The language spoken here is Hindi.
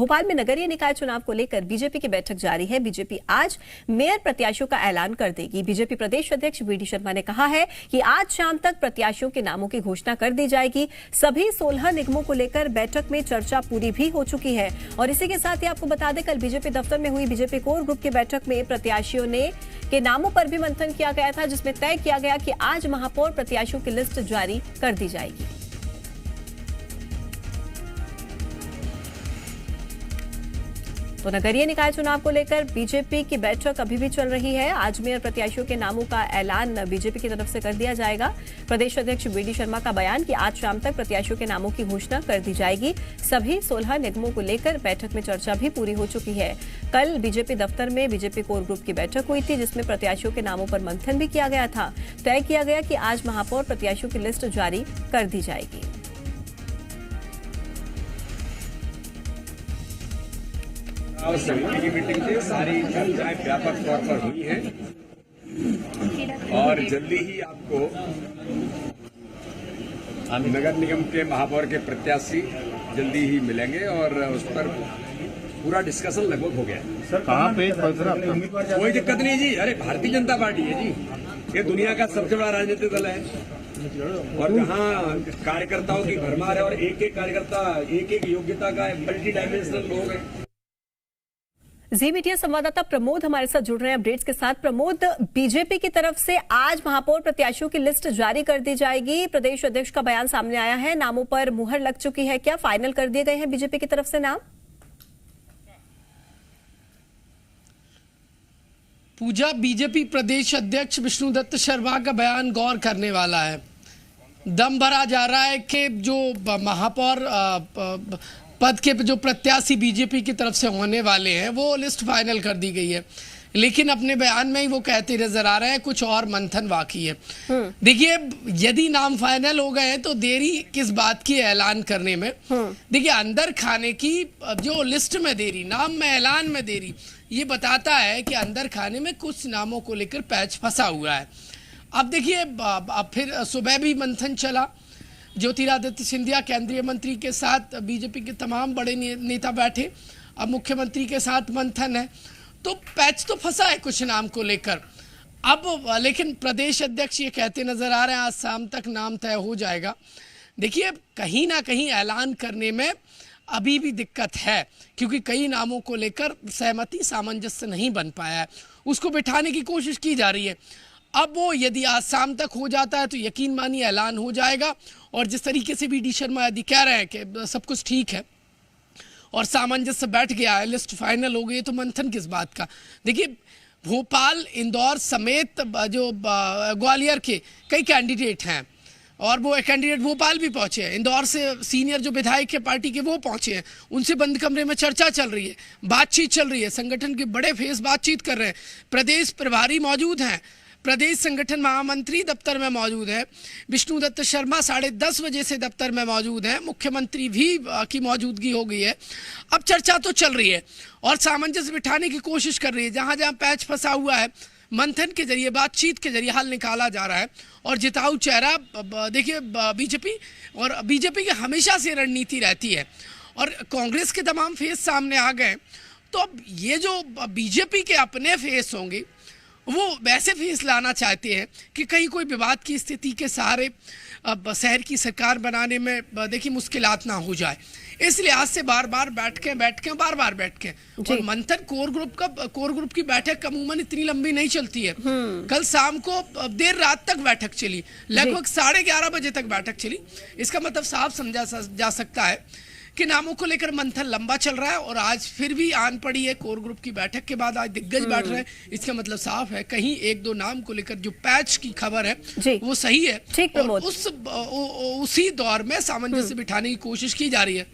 भोपाल में नगरीय निकाय चुनाव को लेकर बीजेपी की बैठक जारी है। बीजेपी आज मेयर प्रत्याशियों का ऐलान कर देगी। बीजेपी प्रदेश अध्यक्ष वीडी शर्मा ने कहा है कि आज शाम तक प्रत्याशियों के नामों की घोषणा कर दी जाएगी। सभी 16 निगमों को लेकर बैठक में चर्चा पूरी भी हो चुकी है। और इसी के साथ ही आपको बता दें, कल बीजेपी दफ्तर में हुई बीजेपी कोर ग्रुप की बैठक में प्रत्याशियों के नामों पर भी मंथन किया गया था, जिसमें तय किया गया कि आज महापौर प्रत्याशियों की लिस्ट जारी कर दी जाएगी। तो नगरीय निकाय चुनाव को लेकर बीजेपी की बैठक अभी भी चल रही है। आज मेयर प्रत्याशियों के नामों का ऐलान बीजेपी की तरफ से कर दिया जाएगा। प्रदेश अध्यक्ष वीडी शर्मा का बयान कि आज शाम तक प्रत्याशियों के नामों की घोषणा कर दी जाएगी। सभी 16 निगमों को लेकर बैठक में चर्चा भी पूरी हो चुकी है। कल बीजेपी दफ्तर में बीजेपी कोर ग्रुप की बैठक हुई थी, जिसमें प्रत्याशियों के नामों पर मंथन भी किया गया था। तय किया गया कि आज महापौर प्रत्याशियों की लिस्ट जारी कर दी जाएगी। समिति की मीटिंग में सारी चर्चाएं व्यापक तौर पर हुई हैं और जल्दी ही आपको नगर निगम के महापौर के प्रत्याशी जल्दी ही मिलेंगे और उस पर पूरा डिस्कशन लगभग हो गया है। सर कहाँ पे कोई दिक्कत नहीं जी। अरे भारतीय जनता पार्टी है जी, ये दुनिया का सबसे बड़ा राजनीतिक दल है और जहाँ कार्यकर्ताओं की भरमार है और एक एक कार्यकर्ता एक एक योग्यता का मल्टी डायमेंशनल लोग है। जी मीडिया संवाददाता प्रमोद हमारे साथ जुड़ रहे हैं अपडेट्स के साथ। प्रमोद, बीजेपी की तरफ से आज महापौर प्रत्याशियों की लिस्ट जारी कर दी जाएगी। प्रदेश अध्यक्ष का बयान सामने आया है, नामों पर मुहर लग चुकी है। क्या फाइनल कर दिए गए हैं बीजेपी की तरफ से नाम? पूजा, बीजेपी प्रदेश अध्यक्ष विष्णुदत्त शर्मा का बयान गौर करने वाला है। दम भरा जा रहा है कि जो महापौर पद के जो प्रत्याशी बीजेपी की तरफ से होने वाले हैं वो लिस्ट फाइनल कर दी गई है, लेकिन अपने बयान में ही वो कहते नजर आ रहे हैं कुछ और मंथन बाकी है। देखिए, यदि नाम फाइनल हो गए हैं तो देरी किस बात की ऐलान करने में। देखिए, अंदर खाने की जो लिस्ट में देरी, नाम में ऐलान में देरी, ये बताता है कि अंदर खाने में कुछ नामों को लेकर पैच फंसा हुआ है। अब देखिए, अब फिर सुबह भी मंथन चला। ज्योतिरादित्य सिंधिया केंद्रीय मंत्री के साथ बीजेपी के तमाम बड़े नेता बैठे। अब मुख्यमंत्री के साथ मंथन है, तो पैच तो फंसा है कुछ नाम को लेकर। अब लेकिन प्रदेश अध्यक्ष ये कहते नजर आ रहे हैं आज शाम तक नाम तय हो जाएगा। देखिए, कहीं ना कहीं ऐलान करने में अभी भी दिक्कत है, क्योंकि कई नामों को लेकर सहमति सामंजस्य नहीं बन पाया है। उसको बिठाने की कोशिश की जा रही है। अब वो यदि आज शाम तक हो जाता है तो यकीन मानिए ऐलान हो जाएगा। और जिस तरीके से वीडी शर्मा यदि कह रहे हैं कि सब कुछ ठीक है और सामंजस्य बैठ गया है, लिस्ट फाइनल हो गई, तो मंथन किस बात का। देखिए, भोपाल, इंदौर समेत जो ग्वालियर के कई कैंडिडेट हैं और वो कैंडिडेट भोपाल भी पहुंचे हैं। इंदौर से सीनियर जो विधायक है पार्टी के वो पहुंचे हैं, उनसे बंद कमरे में चर्चा चल रही है, बातचीत चल रही है। संगठन के बड़े फेस बातचीत कर रहे हैं। प्रदेश प्रभारी मौजूद हैं, प्रदेश संगठन महामंत्री दफ्तर में मौजूद है। विष्णुदत्त शर्मा 10:30 बजे से दफ्तर में मौजूद हैं। मुख्यमंत्री भी की मौजूदगी हो गई है। अब चर्चा तो चल रही है और सामंजस्य बिठाने की कोशिश कर रही है। जहां जहां पैच फंसा हुआ है, मंथन के जरिए, बातचीत के जरिए हल निकाला जा रहा है। और जिताऊ चेहरा देखिए बीजेपी, और बीजेपी की हमेशा से रणनीति रहती है और कांग्रेस के तमाम फेस सामने आ गए। तो अब ये जो बीजेपी के अपने फेस होंगे वो वैसे फेस लाना चाहते हैं कि कहीं कोई विवाद की स्थिति के सहारे शहर की सरकार बनाने में देखिए मुश्किलात ना हो जाए। इसलिए आज से बार बार बैठ के और मंथन कोर ग्रुप की बैठक अमूमन इतनी लंबी नहीं चलती है। कल शाम को देर रात तक बैठक चली, लगभग 11:30 बजे तक बैठक चली। इसका मतलब साफ समझा जा सकता है कि नामों को लेकर मंथन लंबा चल रहा है और आज फिर भी आन पड़ी है कोर ग्रुप की बैठक के बाद। आज दिग्गज बैठ रहे हैं, इसका मतलब साफ है कहीं एक दो नाम को लेकर जो पैच की खबर है वो सही है। और उसी दौर में सामंजस्य बिठाने की कोशिश की जा रही है।